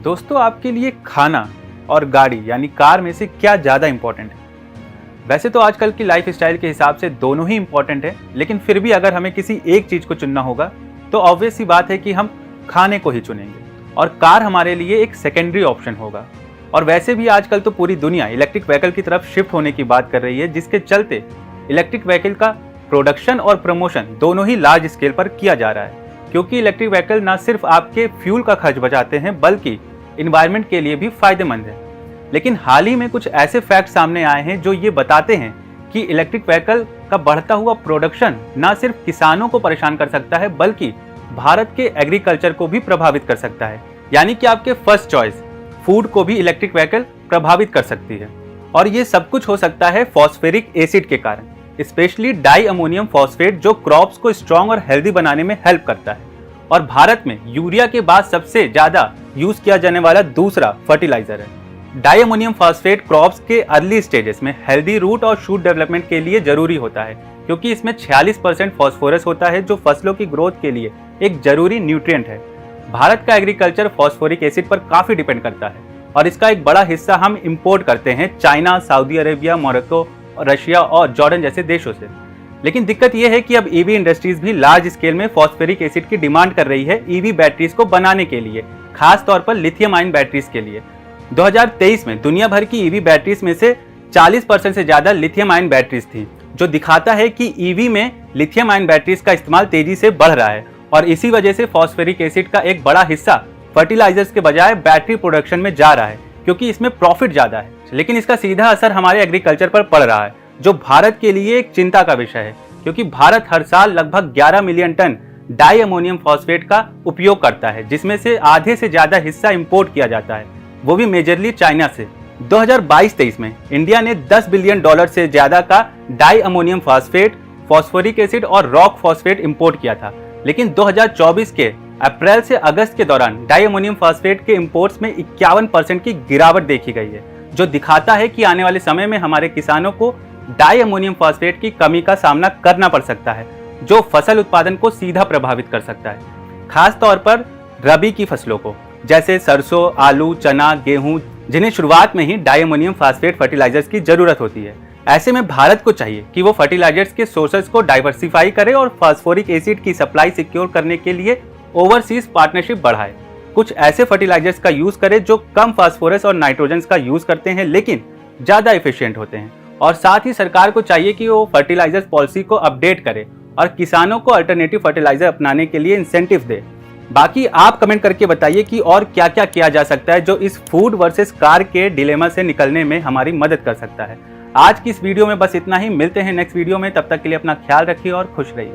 दोस्तों, आपके लिए खाना और गाड़ी यानी कार में से क्या ज़्यादा इंपॉर्टेंट है? वैसे तो आजकल की लाइफ स्टाइल के हिसाब से दोनों ही इंपॉर्टेंट है, लेकिन फिर भी अगर हमें किसी एक चीज़ को चुनना होगा तो ऑब्वियस सी बात है कि हम खाने को ही चुनेंगे और कार हमारे लिए एक सेकेंडरी ऑप्शन होगा। और वैसे भी आजकल तो पूरी दुनिया इलेक्ट्रिक व्हीकल की तरफ शिफ्ट होने की बात कर रही है, जिसके चलते इलेक्ट्रिक व्हीकल का प्रोडक्शन और प्रमोशन दोनों ही लार्ज स्केल पर किया जा रहा है, क्योंकि इलेक्ट्रिक व्हीकल ना सिर्फ आपके फ्यूल का खर्च बचाते हैं बल्कि इन्वायरमेंट के लिए भी फायदेमंद है। लेकिन हाल ही में कुछ ऐसे फैक्ट सामने आए हैं जो ये बताते हैं कि इलेक्ट्रिक व्हीकल का बढ़ता हुआ प्रोडक्शन ना सिर्फ किसानों को परेशान कर सकता है बल्कि भारत के एग्रीकल्चर को भी प्रभावित कर सकता है। यानी कि आपके फर्स्ट चॉइस फूड को भी इलेक्ट्रिक व्हीकल प्रभावित कर सकती है। और ये सब कुछ हो सकता है फॉस्फेरिक एसिड के कारण, स्पेशली डाई अमोनियम फॉस्फेट, जो क्रॉप्स को स्ट्रॉन्ग और हेल्दी बनाने में हेल्प करता है। और भारत में यूरिया के बाद सबसे ज्यादा यूज किया जाने वाला दूसरा फर्टिलाइजर है। डाई अमोनियम फॉस्फेट क्रॉप्स के अर्ली स्टेजेस में हेल्दी रूट और शूट डेवलपमेंट के लिए जरूरी होता है, क्योंकि इसमें 46% फॉस्फोरस होता है जो फसलों की ग्रोथ के लिए एक जरूरी न्यूट्रिएंट है। भारत का एग्रीकल्चर फॉस्फोरिक एसिड पर काफी डिपेंड करता है और इसका एक बड़ा हिस्सा हम इंपोर्ट करते हैं China, Saudi Arabia, Morocco, Russia और जॉर्डन जैसे देशों से। लेकिन दिक्कत यह है कि अब ईवी इंडस्ट्रीज भी लार्ज स्केल में फॉस्फेरिक एसिड की डिमांड कर रही है ईवी बैटरीज को बनाने के लिए, खास तौर पर लिथियम आयन बैटरीज के लिए। 2023 में दुनिया भर की ईवी बैटरीज में से 40% से ज्यादा लिथियम आयन बैटरीज थी, जो दिखाता है कि ईवी में लिथियम आयन बैटरीज का इस्तेमाल तेजी से बढ़ रहा है और इसी वजह से फॉस्फेरिक एसिड का एक बड़ा हिस्सा फर्टिलाइजर्स के बजाय बैटरी प्रोडक्शन में जा रहा है, क्योंकि इसमें प्रॉफिट ज्यादा है। लेकिन इसका सीधा असर हमारे एग्रीकल्चर पर पड़ रहा है, जो भारत के लिए एक चिंता का विषय है, क्योंकि भारत हर साल लगभग 11 million ton di ammonium phosphate का उपयोग करता है, जिसमें से आधे से ज्यादा हिस्सा इंपोर्ट किया जाता है, वो भी मेजरली चाइना से। 2022-23 में इंडिया ने $10 बिलियन से ज्यादा का die ammonium phosphate, phosphoric acid और रॉक फॉस्फेट इंपोर्ट किया था। लेकिन 2024 के अप्रैल से अगस्त के दौरान डाई अमोनियम फॉस्फेट के इंपोर्ट्स में 51% की गिरावट देखी गई है, जो दिखाता है कि आने वाले समय में हमारे किसानों को डाई अमोनियम फॉस्फेट की कमी का सामना करना पड़ सकता है, जो फसल उत्पादन को सीधा प्रभावित कर सकता है, खास तौर पर रबी की फसलों को, जैसे सरसों, आलू, चना, गेहूं, जिन्हें शुरुआत में ही डाई अमोनियम फॉस्फेट फर्टिलाइजर्स की जरूरत होती है। ऐसे में भारत को चाहिए कि वो फर्टिलाइजर्स के सोर्सेज को डाइवर्सिफाई करे और फॉस्फोरिक एसिड की सप्लाई सिक्योर करने के लिए ओवरसीज पार्टनरशिप बढ़ाए। कुछ ऐसे फर्टिलाइजर्स का यूज करे जो कम फास्फोरस और नाइट्रोजन का यूज करते हैं लेकिन ज्यादा एफिशिएंट होते हैं। और साथ ही सरकार को चाहिए कि वो फर्टिलाइजर्स पॉलिसी को अपडेट करे और किसानों को अल्टरनेटिव फर्टिलाइजर अपनाने के लिए इंसेंटिव दे। बाकी आप कमेंट करके बताइए कि और क्या क्या किया जा सकता है जो इस फूड वर्सेस कार के डिलेमा से निकलने में हमारी मदद कर सकता है। आज की इस वीडियो में बस इतना ही। मिलते हैं नेक्स्ट वीडियो में, तब तक के लिए अपना ख्याल रखिए और खुश रहिए।